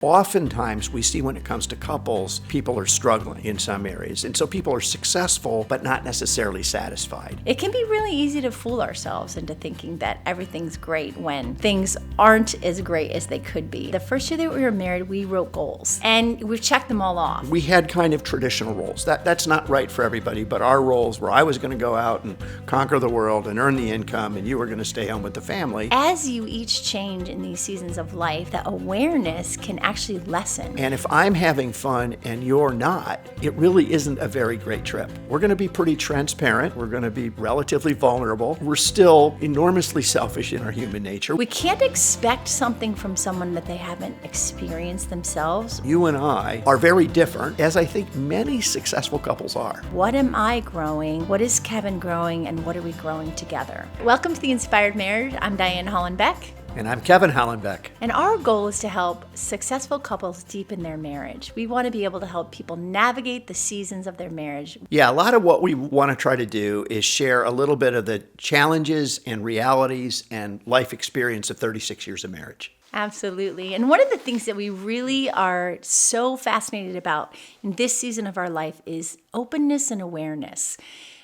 Oftentimes we see when it comes to couples, people are struggling in some areas. And so people are successful, but not necessarily satisfied. It can be really easy to fool ourselves into thinking that everything's great when things aren't as great as they could be. The first year that we were married, we wrote goals and we've checked them all off. We had kind of traditional roles. That's not right for everybody, but our roles were I was going to go out and conquer the world and earn the income, and you were going to stay home with the family. As you each change in these seasons of life, the awareness can actually lessen. And if I'm having fun and you're not, it really isn't a very great trip. We're going to be pretty transparent. We're going to be relatively vulnerable. We're still enormously selfish in our human nature. We can't expect something from someone that they haven't experienced themselves. You and I are very different, as I think many successful couples are. What am I growing? What is Kevin growing? And what are we growing together? Welcome to The Inspired Marriage. I'm Diane Hollenbeck. And I'm Kevin Hollenbeck. And our goal is to help successful couples deepen their marriage. We want to be able to help people navigate the seasons of their marriage. Yeah, a lot of what we want to try to do is share a little bit of the challenges and realities and life experience of 36 years of marriage. Absolutely. And one of the things that we really are so fascinated about in this season of our life is openness and awareness.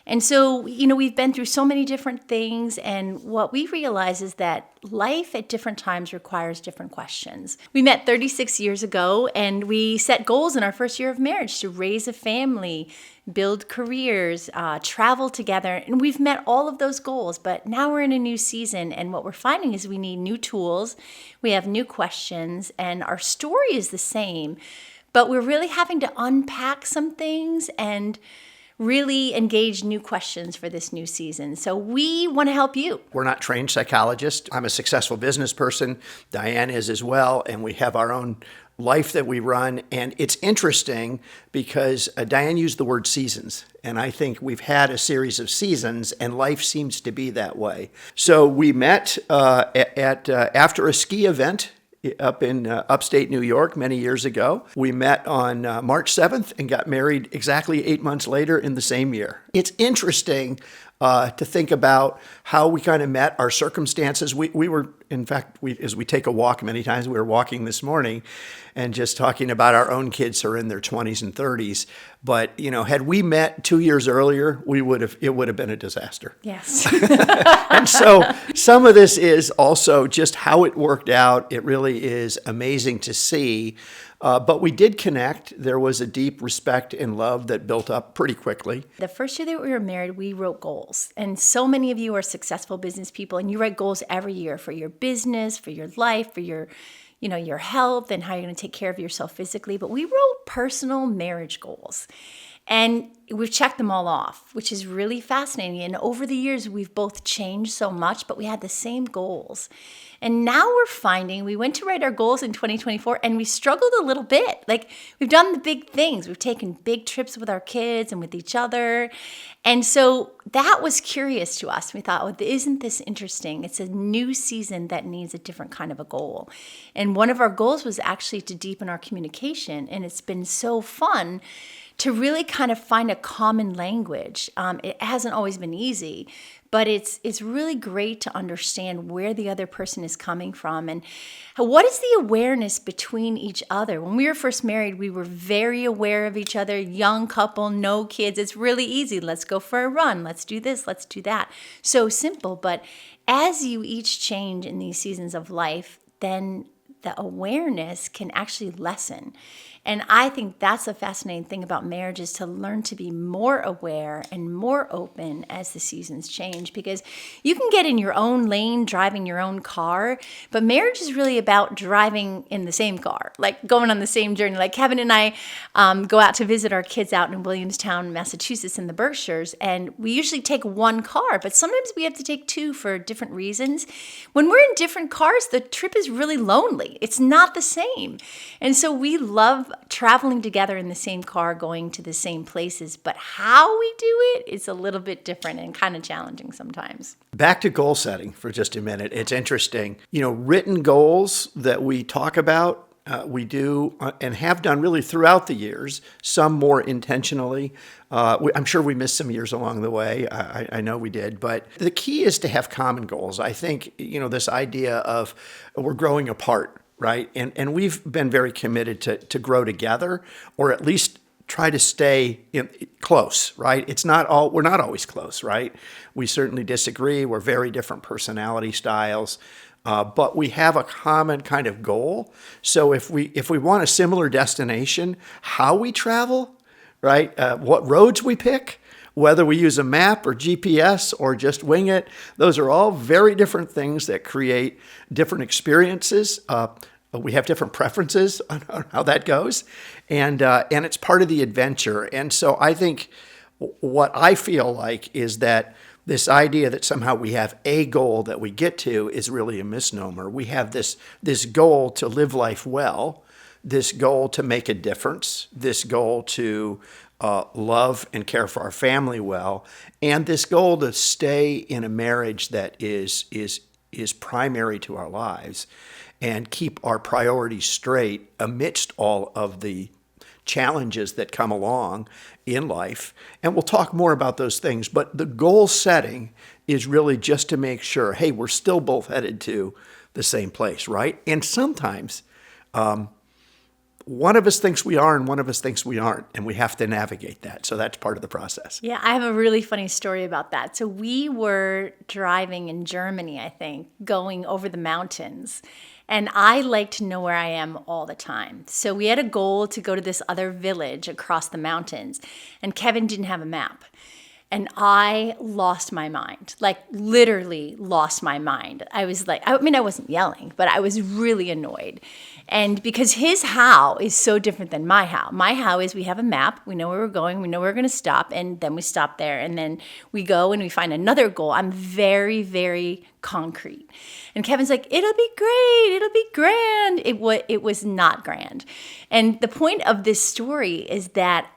And so, we've been through so many different things, and what we realize is that life at different times requires different questions. We met 36 years ago, and we set goals in our first year of marriage to raise a family, build careers, travel together, and we've met all of those goals. But now we're in a new season, and what we're finding is we need new tools, we have new questions, and our story is the same, but we're really having to unpack some things and really engage new questions for this new season. So we want to help you. We're not trained psychologists. I'm a successful business person. Diane is as well. And we have our own life that we run. And it's interesting because Diane used the word seasons. And I think we've had a series of seasons, and life seems to be that way. So we met after a ski event up in upstate New York many years ago. We met on March 7th and got married exactly 8 months later in the same year. It's interesting to think about how we kind of met, our circumstances. We were, in fact, as we take a walk many times, we were walking this morning and just talking about our own kids who are in their 20s and 30s. But, had we met 2 years earlier, it would have been a disaster. Yes. And so some of this is also just how it worked out. It really is amazing to see. But we did connect. There was a deep respect and love that built up pretty quickly. The first year that we were married, we wrote goals. And so many of you are successful business people, and you write goals every year for your business, for your life, for your health, and how you're going to take care of yourself physically. But we wrote personal marriage goals. And we've checked them all off, which is really fascinating. And over the years, we've both changed so much, but we had the same goals. And now we're finding, we went to write our goals in 2024 and we struggled a little bit. Like, we've done the big things. We've taken big trips with our kids and with each other. And so that was curious to us. We thought, well, isn't this interesting? It's a new season that needs a different kind of a goal. And one of our goals was actually to deepen our communication. And it's been so fun to really kind of find a common language. It hasn't always been easy, but it's really great to understand where the other person is coming from and what is the awareness between each other. When we were first married, we were very aware of each other, young couple, no kids. It's really easy. Let's go for a run. Let's do this. Let's do that. So simple. But as you each change in these seasons of life, then the awareness can actually lessen. And I think that's a fascinating thing about marriage, is to learn to be more aware and more open as the seasons change, because you can get in your own lane driving your own car, but marriage is really about driving in the same car, like going on the same journey. Like Kevin and I go out to visit our kids out in Williamstown, Massachusetts in the Berkshires, and we usually take one car, but sometimes we have to take two for different reasons. When we're in different cars, the trip is really lonely. It's not the same. And so we love traveling together in the same car, going to the same places, but how we do it is a little bit different and kind of challenging sometimes. Back to goal setting for just a minute. It's interesting. Written goals that we talk about, we do and have done really throughout the years, some more intentionally. I'm sure we missed some years along the way. I know we did. But the key is to have common goals. I think, this idea of we're growing apart right? And we've been very committed to grow together, or at least try to stay close, right? We're not always close, right? We certainly disagree. We're very different personality styles, but we have a common kind of goal. So if we want a similar destination, how we travel, right? What roads we pick, whether we use a map or GPS or just wing it, those are all very different things that create different experiences. We have different preferences on how that goes, and it's part of the adventure. And so I think what I feel like is that this idea that somehow we have a goal that we get to is really a misnomer. We have this goal to live life well, this goal to make a difference, this goal to love and care for our family well, and this goal to stay in a marriage that is primary to our lives and keep our priorities straight amidst all of the challenges that come along in life. And we'll talk more about those things, but the goal setting is really just to make sure, hey, we're still both headed to the same place, right? And sometimes one of us thinks we are and one of us thinks we aren't, and we have to navigate that. So that's part of the process. Yeah, I have a really funny story about that. So we were driving in Germany, I think, going over the mountains. And I like to know where I am all the time. So we had a goal to go to this other village across the mountains. And Kevin didn't have a map. And I lost my mind, like literally lost my mind. I was like, I mean, I wasn't yelling, but I was really annoyed. And because his how is so different than my how. My how is we have a map, we know where we're going, we know where we're going to stop, and then we stop there. And then we go and we find another goal. I'm very, very concrete. And Kevin's like, it'll be great, it'll be grand. It was not grand. And the point of this story is that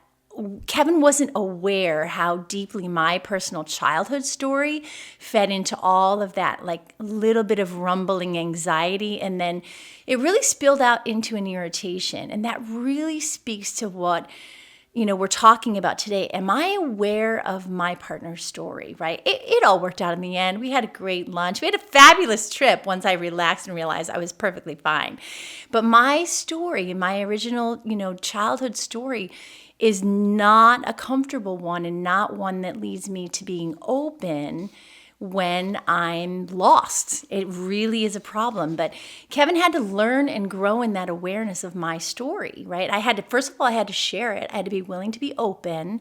Kevin wasn't aware how deeply my personal childhood story fed into all of that, like little bit of rumbling anxiety. And then it really spilled out into an irritation. And that really speaks to what, we're talking about today. Am I aware of my partner's story, right? It all worked out in the end. We had a great lunch. We had a fabulous trip once I relaxed and realized I was perfectly fine. But my story, my original, childhood story is not a comfortable one and not one that leads me to being open when I'm lost. It really is a problem. But Kevin had to learn and grow in that awareness of my story, right? First of all, I had to share it. I had to be willing to be open.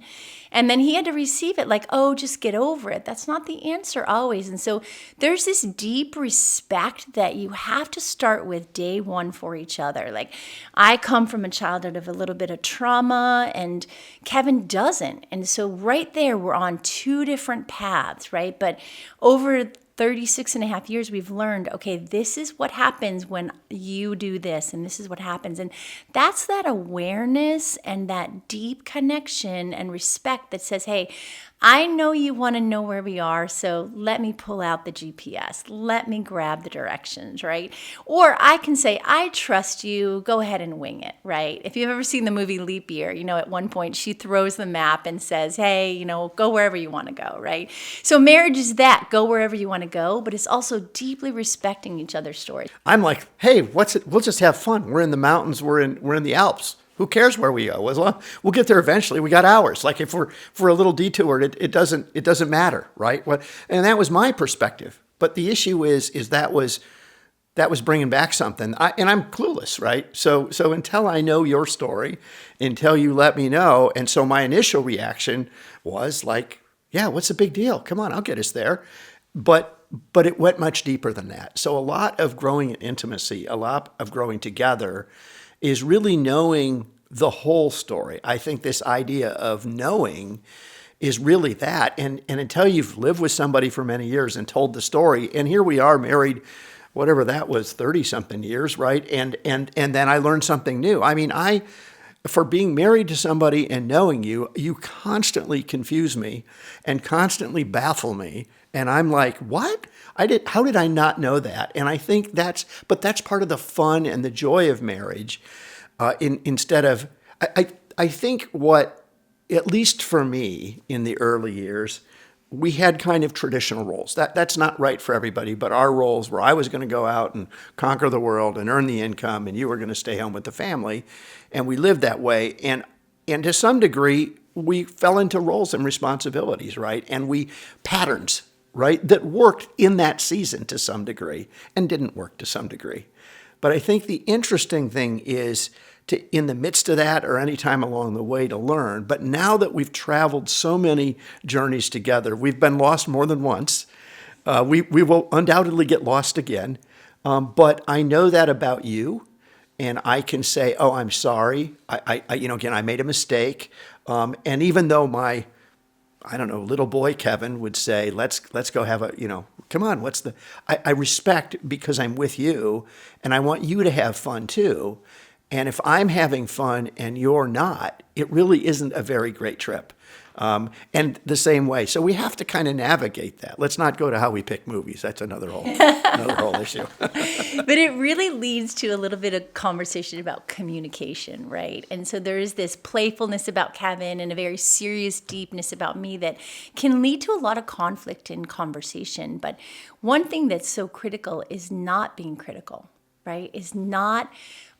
And then he had to receive it like, oh, just get over it. That's not the answer always. And so there's this deep respect that you have to start with day one for each other. Like I come from a childhood of a little bit of trauma and Kevin doesn't. And so right there, we're on two different paths, right? But over 36 and a half years, we've learned, okay, this is what happens when you do this, and this is what happens. And that's that awareness and that deep connection and respect that says, hey, I know you want to know where we are, so let me pull out the GPS. Let me grab the directions, right? Or I can say, I trust you, go ahead and wing it, right? If you've ever seen the movie Leap Year, at one point she throws the map and says, hey, go wherever you want to go, right? So marriage is that, go wherever you want to go, but it's also deeply respecting each other's stories. I'm like, hey, what's it? We'll just have fun. We're in the mountains, we're in the Alps. Who cares where we go? We'll get there eventually. We got hours. Like if we're a little detoured, it doesn't matter, right? And that was my perspective. But the issue is that was bringing back something. And I'm clueless, right? So until I know your story, until you let me know, and so my initial reaction was like, yeah, what's the big deal? Come on, I'll get us there. But it went much deeper than that. So a lot of growing in intimacy, a lot of growing together is really knowing the whole story. I think this idea of knowing is really that. And until you've lived with somebody for many years and told the story, and here we are married, whatever that was, 30-something years, right? And then I learned something new. I mean, for being married to somebody and knowing you constantly confuse me and constantly baffle me. And I'm like, what? How did I not know that? And I think that's part of the fun and the joy of marriage. Instead of, I think what, at least for me in the early years, we had kind of traditional roles. That's not right for everybody, but our roles were I was going to go out and conquer the world and earn the income, and you were going to stay home with the family. And we lived that way. And to some degree, we fell into roles and responsibilities, right? And we patterns, right, that worked in that season to some degree and didn't work to some degree. But I think the interesting thing is to, in the midst of that or any time along the way, to learn. But now that we've traveled so many journeys together, we've been lost more than once. We will undoubtedly get lost again. But I know that about you. And I can say, oh, I'm sorry. Again, I made a mistake. And even though my, I don't know, little boy Kevin would say, let's go have a, come on, I respect because I'm with you and I want you to have fun too. And if I'm having fun and you're not, it really isn't a very great trip. And the same way. So we have to kind of navigate that. Let's not go to how we pick movies. That's another whole issue. But it really leads to a little bit of conversation about communication, right? And so there is this playfulness about Kevin and a very serious deepness about me that can lead to a lot of conflict in conversation. But one thing that's so critical is not being critical, right? Is not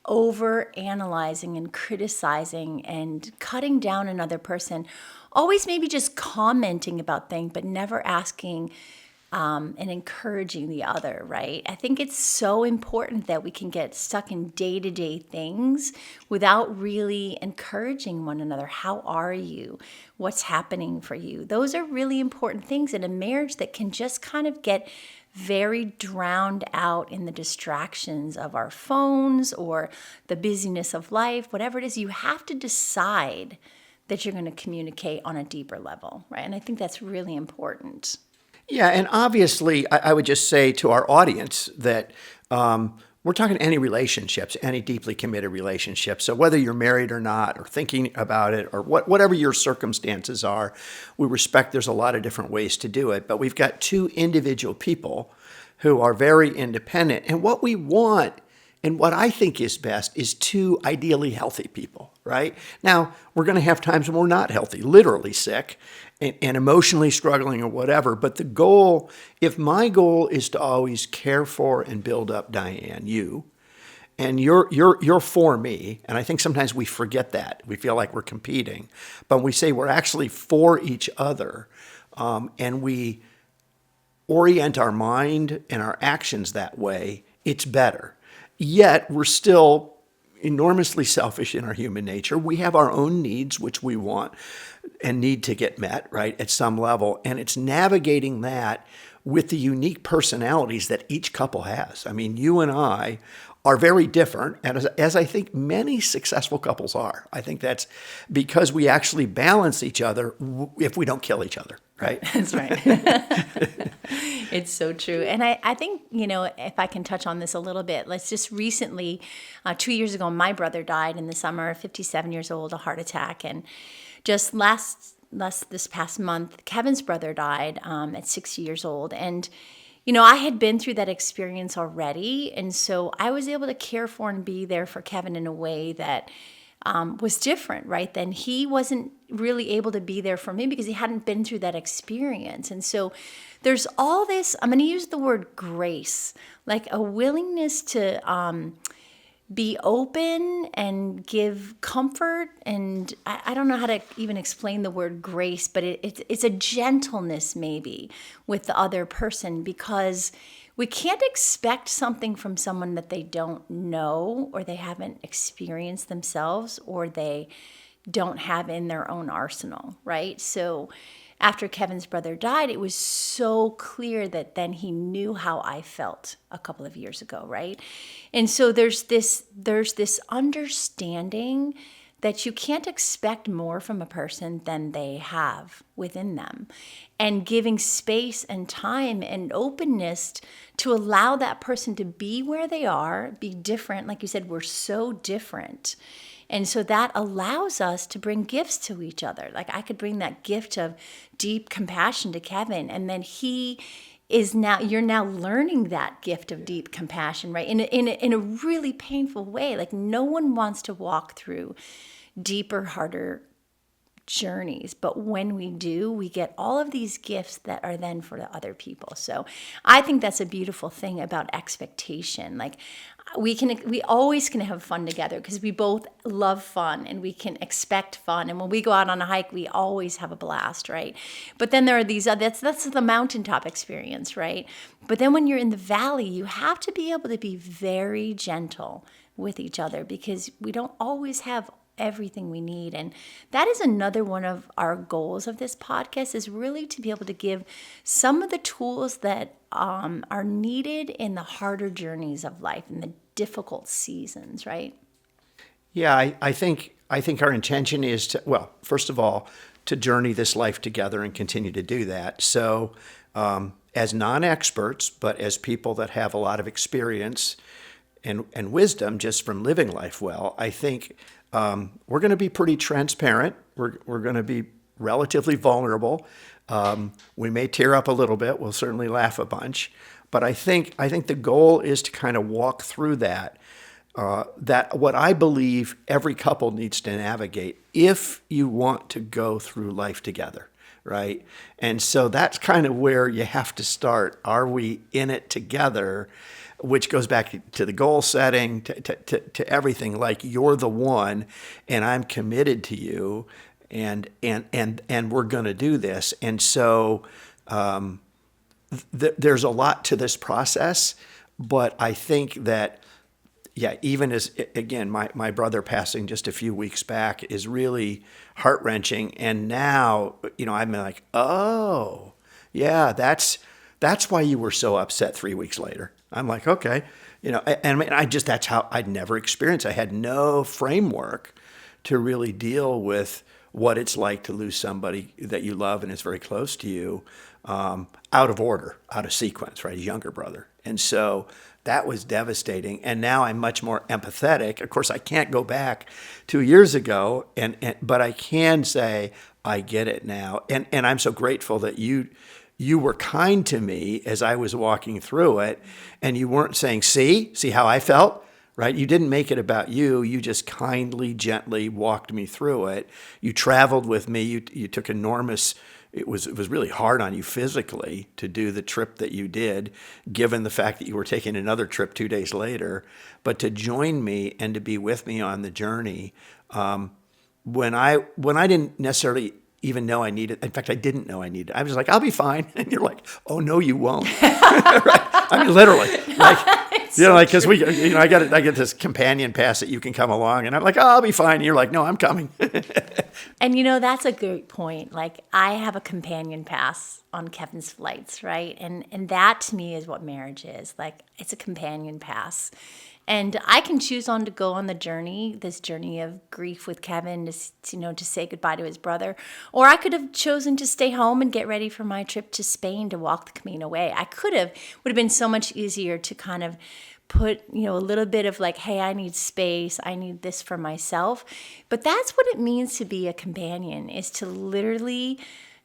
over analyzing and criticizing and cutting down another person. Always maybe just commenting about things, but never asking and encouraging the other, right? I think it's so important that we can get stuck in day-to-day things without really encouraging one another. How are you? What's happening for you? Those are really important things in a marriage that can just kind of get very drowned out in the distractions of our phones or the busyness of life, whatever it is. You have to decide that you're going to communicate on a deeper level, right? And I think that's really important. Yeah, and obviously, I would just say to our audience that we're talking any relationships, any deeply committed relationships. So whether you're married or not, or thinking about it, or whatever your circumstances are, we respect there's a lot of different ways to do it. But we've got two individual people who are very independent. And what we want and what I think is best is two ideally healthy people, right? Now, we're going to have times when we're not healthy, literally sick and emotionally struggling or whatever. But the goal, if my goal is to always care for and build up Diane, you, and you're for me, and I think sometimes we forget that. We feel like we're competing. But we say we're actually for each other, and we orient our mind and our actions that way, it's better. Yet we're still enormously selfish in our human nature. We have our own needs, which we want and need to get met, right, at some level. And it's navigating that with the unique personalities that each couple has. I mean, you and I are very different, and as I think many successful couples are. I think that's because we actually balance each other if we don't kill each other, right? That's right. It's so true. And I think, if I can touch on this a little bit, let's just recently, 2 years ago, my brother died in the summer, 57 years old, a heart attack. And just this past month, Kevin's brother died at 60 years old. And I had been through that experience already, and so I was able to care for and be there for Kevin in a way that was different, right? Then he wasn't really able to be there for me because he hadn't been through that experience. And so there's all this, I'm going to use the word grace, like a willingness to be open and give comfort. And I don't know how to even explain the word grace, but it's a gentleness maybe with the other person, because we can't expect something from someone that they don't know or they haven't experienced themselves or they don't have in their own arsenal, right? So after Kevin's brother died, it was so clear that then he knew how I felt a couple of years ago, right? And so there's this understanding that you can't expect more from a person than they have within them. And giving space and time and openness to allow that person to be where they are, be different. Like you said, we're so different. And so that allows us to bring gifts to each other. Like I could bring that gift of deep compassion to Kevin, and then you're now learning that gift of deep compassion, right? In a really painful way. Like no one wants to walk through deeper, harder journeys. But when we do, we get all of these gifts that are then for the other people. So I think that's a beautiful thing about expectation. Like we always can have fun together because we both love fun and we can expect fun. And when we go out on a hike, we always have a blast, right? But then there are these other, that's the mountaintop experience, right? But then when you're in the valley, you have to be able to be very gentle with each other because we don't always have everything we need. And that is another one of our goals of this podcast, is really to be able to give some of the tools that are needed in the harder journeys of life, in the difficult seasons, right? Yeah, I think our intention is to, well, first of all, to journey this life together and continue to do that. So as non-experts, but as people that have a lot of experience and wisdom just from living life well, I think we're going to be pretty transparent. We're going to be relatively vulnerable. We may tear up a little bit. We'll certainly laugh a bunch. But I think the goal is to kind of walk through that what I believe every couple needs to navigate if you want to go through life together, right? And so that's kind of where you have to start. Are we in it together? Which goes back to the goal setting, to everything. Like, you're the one, and I'm committed to you, and we're going to do this. And so there's a lot to this process, but I think that, yeah, even as, again, my brother passing just a few weeks back is really heart-wrenching. And now, I'm like, oh, yeah, that's why you were so upset 3 weeks later. I'm like, okay, and I mean, that's how I'd never experienced. I had no framework to really deal with what it's like to lose somebody that you love and is very close to you, out of order, out of sequence, right? His younger brother. And so that was devastating. And now I'm much more empathetic. Of course, I can't go back 2 years ago, but I can say, I get it now. And I'm so grateful that you were kind to me as I was walking through it, and you weren't saying, see how I felt, right? You didn't make it about you. You just kindly, gently walked me through it. You traveled with me. You took enormous, it was really hard on you physically to do the trip that you did, given the fact that you were taking another trip 2 days later. But to join me and to be with me on the journey, when I didn't necessarily even know I needed. In fact, I didn't know I needed. I was like, I'll be fine. And you're like, oh no, you won't. Right? I mean, literally, like, because I get this companion pass that you can come along, and I'm like, oh, I'll be fine. And you're like, no, I'm coming. And that's a great point. Like, I have a companion pass on Kevin's flights, right? And that to me is what marriage is. Like, it's a companion pass. And I can choose to go on this journey of grief with Kevin, to say goodbye to his brother. Or I could have chosen to stay home and get ready for my trip to Spain to walk the Camino away. Would have been so much easier to kind of put, a little bit of like, hey, I need space. I need this for myself. But that's what it means to be a companion, is to literally,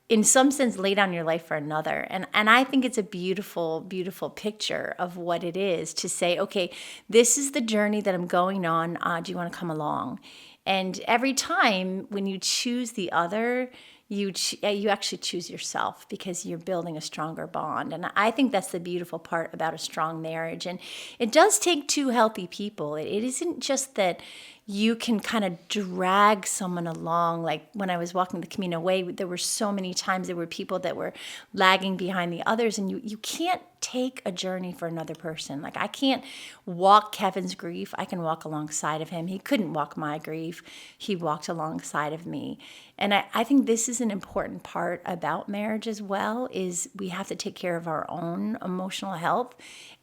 in some sense, lay down your life for another. And I think it's a beautiful, beautiful picture of what it is to say, okay, this is the journey that I'm going on. Do you want to come along? And every time when you choose the other, you actually choose yourself, because you're building a stronger bond. And I think that's the beautiful part about a strong marriage. And it does take two healthy people. It isn't just that you can kind of drag someone along. Like when I was walking the Camino Way, there were so many times there were people that were lagging behind the others, and you can't take a journey for another person. Like, I can't walk Kevin's grief. I can walk alongside of him. He couldn't walk my grief. He walked alongside of me. And I think this is an important part about marriage as well, is we have to take care of our own emotional health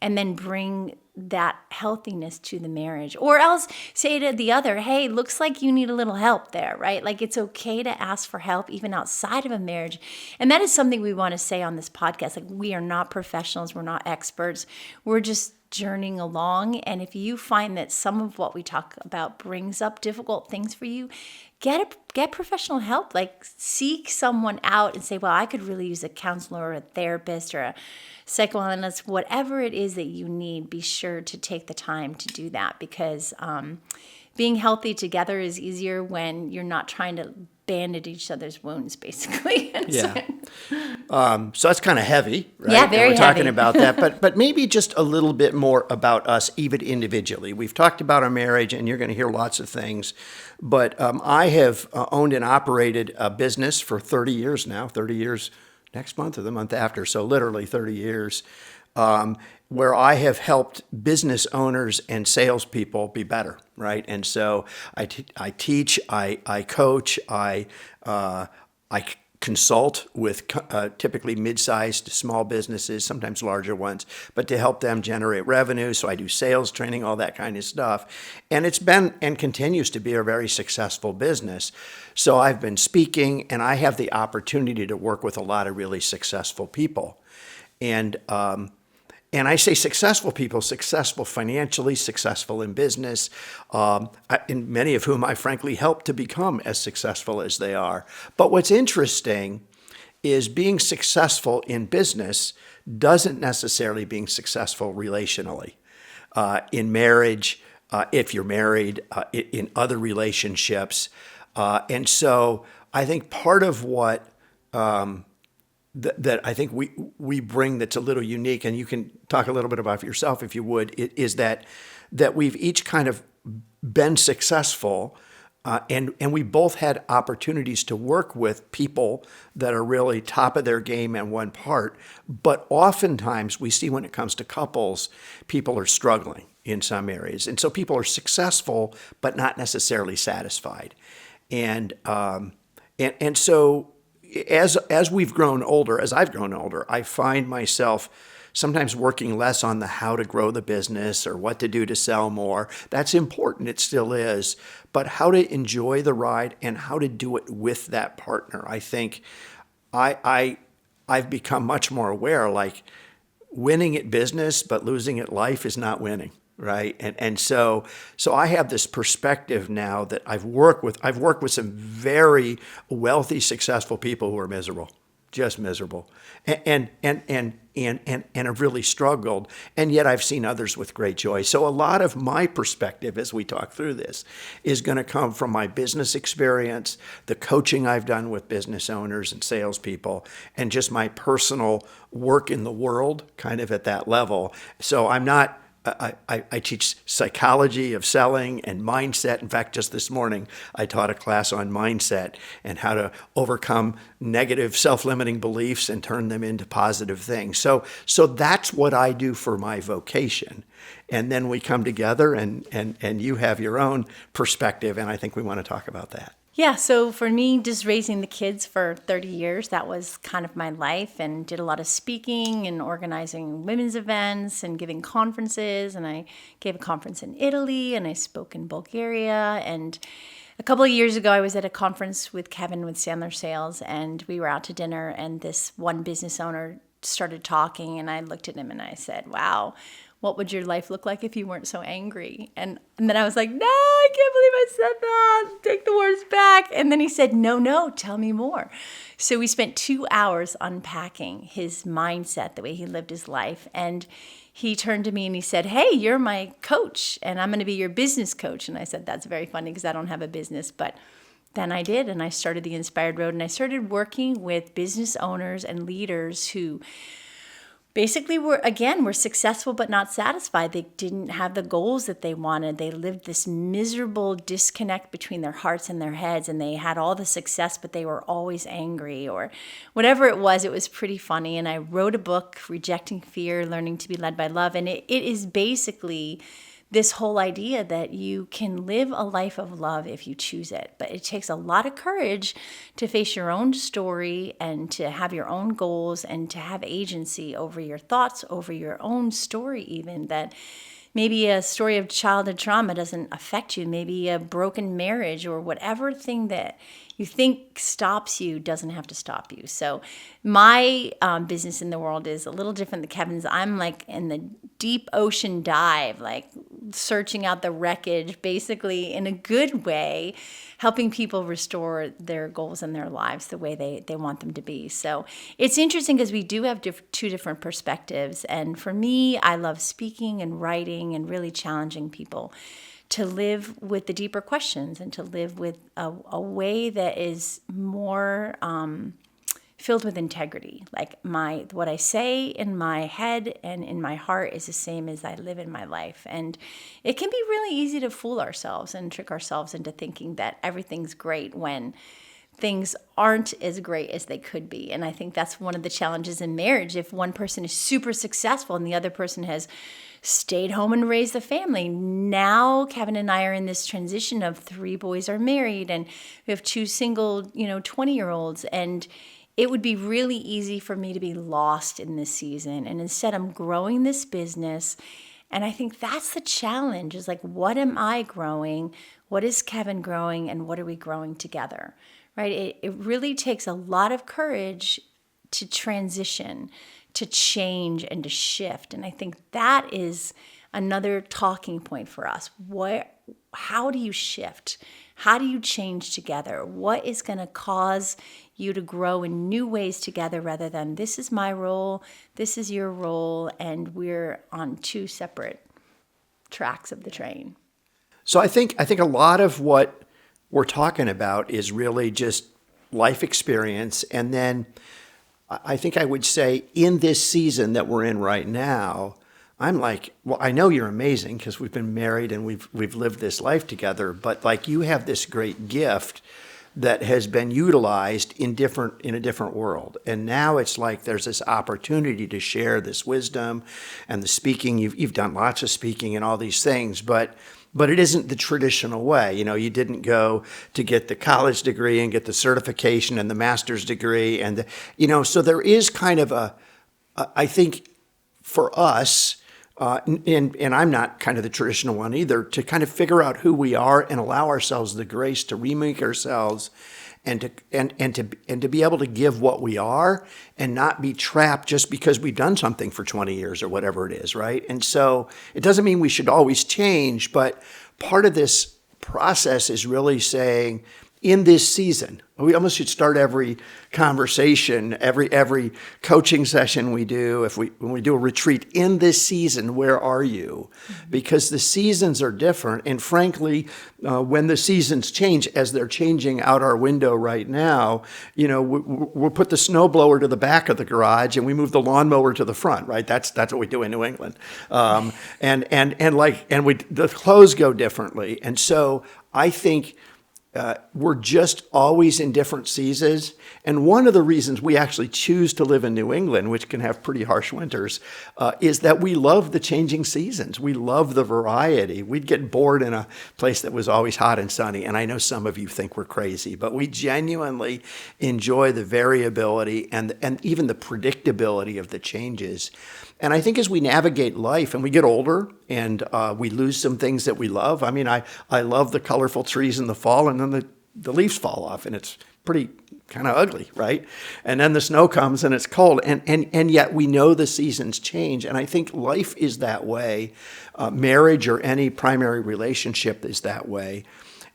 and then bring that healthiness to the marriage. Or else say to the other, hey, looks like you need a little help there, right? Like, it's okay to ask for help even outside of a marriage. And that is something we want to say on this podcast. Like, we are not professionals. We're not experts. We're just journeying along. And if you find that some of what we talk about brings up difficult things for you, get professional help. Like, seek someone out and say, well, I could really use a counselor or a therapist or a psychoanalyst, whatever it is that you need. Be sure to take the time to do that, because being healthy together is easier when you're not trying to banded each other's wounds, basically. Yeah. So that's kind of heavy, right? Yeah, And very we're talking heavy. about that, but maybe just a little bit more about us, even individually. We've talked about our marriage, and you're going to hear lots of things. But I have owned and operated a business for 30 years now. 30 years next month or the month after, so literally 30 years. Where I have helped business owners and salespeople be better, right? And so I teach, I coach, I consult with typically mid-sized to small businesses, sometimes larger ones, but to help them generate revenue. So I do sales training, all that kind of stuff. And it's been and continues to be a very successful business. So I've been speaking, and I have the opportunity to work with a lot of really successful people. And I say successful people, successful financially, successful in business, and many of whom I frankly helped to become as successful as they are. But what's interesting is being successful in business doesn't necessarily being successful relationally. In marriage, if you're married, in other relationships. And so I think part of what that I think we bring that's a little unique, and you can talk a little bit about yourself if you would, is that we've each kind of been successful, and we both had opportunities to work with people that are really top of their game in one part. But oftentimes we see when it comes to couples, people are struggling in some areas, and so people are successful but not necessarily satisfied, and so. As we've grown older, as I've grown older, I find myself sometimes working less on the how to grow the business or what to do to sell more. That's important, it still is, but how to enjoy the ride and how to do it with that partner. I think I've become much more aware, like winning at business but losing at life is not winning. Right. And so I have this perspective now that I've worked with some very wealthy, successful people who are miserable, just miserable, and have really struggled. And yet I've seen others with great joy. So a lot of my perspective as we talk through this is going to come from my business experience, the coaching I've done with business owners and salespeople, and just my personal work in the world kind of at that level. So I'm not. I teach psychology of selling and mindset. In fact, just this morning, I taught a class on mindset and how to overcome negative self-limiting beliefs and turn them into positive things. So that's what I do for my vocation. And then we come together and you have your own perspective, and I think we want to talk about that. Yeah, so for me, just raising the kids for 30 years, that was kind of my life, and did a lot of speaking and organizing women's events and giving conferences. And I gave a conference in Italy, and I spoke in Bulgaria. And a couple of years ago, I was at a conference with Kevin with Sandler Sales, and we were out to dinner, and this one business owner started talking, and I looked at him and I said, wow, what would your life look like if you weren't so angry? And then I was like, no, I can't believe I said that. Take the words back. And then he said, no, tell me more. So we spent 2 hours unpacking his mindset, the way he lived his life. And he turned to me and he said, hey, you're my coach, and I'm going to be your business coach. And I said, that's very funny because I don't have a business. But then I did, and I started the Inspired Road, and I started working with business owners and leaders who basically were successful but not satisfied. They didn't have the goals that they wanted. They lived this miserable disconnect between their hearts and their heads, and they had all the success, but they were always angry or whatever it was. It was pretty funny. And I wrote a book, Rejecting Fear, Learning to be Led by Love. And it is basically this whole idea that you can live a life of love if you choose it. But it takes a lot of courage to face your own story and to have your own goals and to have agency over your thoughts, over your own story even, that maybe a story of childhood trauma doesn't affect you. Maybe a broken marriage or whatever thing that you think stops you doesn't have to stop you. So my business in the world is a little different than Kevin's. I'm like in the deep ocean dive, like searching out the wreckage, basically in a good way, helping people restore their goals in their lives the way they want them to be. So it's interesting because we do have two different perspectives. And for me, I love speaking and writing and really challenging people to live with the deeper questions and to live with a way that is more filled with integrity. Like what I say in my head and in my heart is the same as I live in my life. And it can be really easy to fool ourselves and trick ourselves into thinking that everything's great when things aren't as great as they could be. And I think that's one of the challenges in marriage. If one person is super successful and the other person has stayed home and raised the family. Now Kevin and I are in this transition of 3 boys are married and we have 2 single, 20-year-olds. And it would be really easy for me to be lost in this season. And instead I'm growing this business. And I think that's the challenge is like, what am I growing? What is Kevin growing? And what are we growing together? Right? It really takes a lot of courage to transition, to change, and to shift. And I think that is another talking point for us. How do you shift? How do you change together? What is going to cause you to grow in new ways together rather than this is my role, this is your role, and we're on 2 separate tracks of the train? So I think a lot of what we're talking about is really just life experience. And then I think I would say in this season that we're in right now, I'm like, well, I know you're amazing because we've been married and we've lived this life together, but like you have this great gift that has been utilized in a different world. And now it's like there's this opportunity to share this wisdom and the speaking. You've done lots of speaking and all these things, but it isn't the traditional way. You didn't go to get the college degree and get the certification and the master's degree. And, so there is kind of I think for us, and I'm not kind of the traditional one either, to kind of figure out who we are and allow ourselves the grace to remake ourselves and to be able to give what we are and not be trapped just because we've done something for 20 years or whatever it is, right? And so it doesn't mean we should always change, but part of this process is really saying, in this season, we almost should start every conversation, every coaching session we do, when we do a retreat, in this season, where are you? Because the seasons are different. And frankly, when the seasons change, as they're changing out our window right now, we'll put the snowblower to the back of the garage and we move the lawnmower to the front, right? That's what we do in New England. The clothes go differently. And so I think we're just always in different seasons. And one of the reasons we actually choose to live in New England, which can have pretty harsh winters, is that we love the changing seasons. We love the variety. We'd get bored in a place that was always hot and sunny. And I know some of you think we're crazy, but we genuinely enjoy the variability and even the predictability of the changes. And I think as we navigate life and we get older and we lose some things that we love. I mean, I love the colorful trees in the fall, and then the leaves fall off and it's pretty kind of ugly, right? And then the snow comes and it's cold. And yet we know the seasons change. And I think life is that way. Marriage or any primary relationship is that way.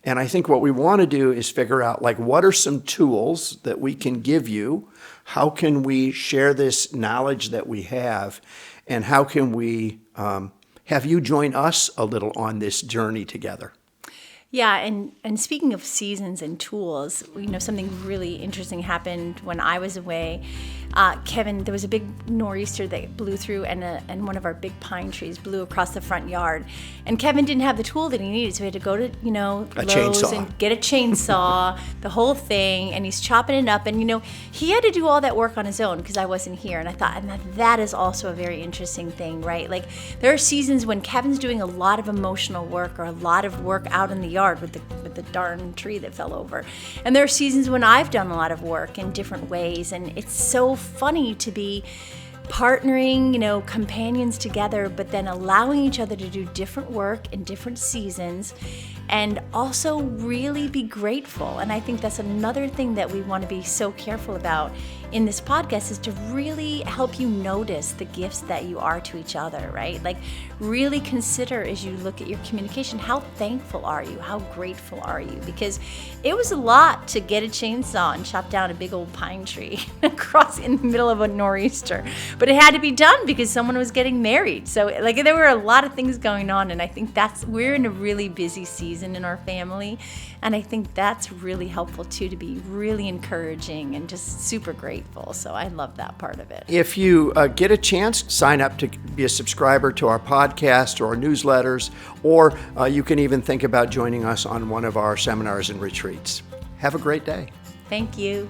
And I think what we want to do is figure out, like, what are some tools that we can give you? How can we share this knowledge that we have? And how can we have you join us a little on this journey together? Yeah, and speaking of seasons and tools, something really interesting happened when I was away. Kevin, there was a big nor'easter that blew through, and one of our big pine trees blew across the front yard. And Kevin didn't have the tool that he needed, so he had to go to Lowe's and get a chainsaw, the whole thing, and he's chopping it up. And he had to do all that work on his own because I wasn't here. And I thought, and that is also a very interesting thing, right? Like, there are seasons when Kevin's doing a lot of emotional work or a lot of work out in the yard with the darn tree that fell over. And there are seasons when I've done a lot of work in different ways, and it's so funny to be partnering, companions together, but then allowing each other to do different work in different seasons and also really be grateful. And I think that's another thing that we want to be so careful about in this podcast, is to really help you notice the gifts that you are to each other, right? Like, really consider, as you look at your communication, how thankful are you? How grateful are you? Because it was a lot to get a chainsaw and chop down a big old pine tree across in the middle of a nor'easter. But it had to be done because someone was getting married. So like, there were a lot of things going on. And I think we're in a really busy season in our family. And I think that's really helpful too, to be really encouraging and just super grateful. So I love that part of it. If you get a chance, sign up to be a subscriber to our podcast or our newsletters, or you can even think about joining us on one of our seminars and retreats. Have a great day. Thank you.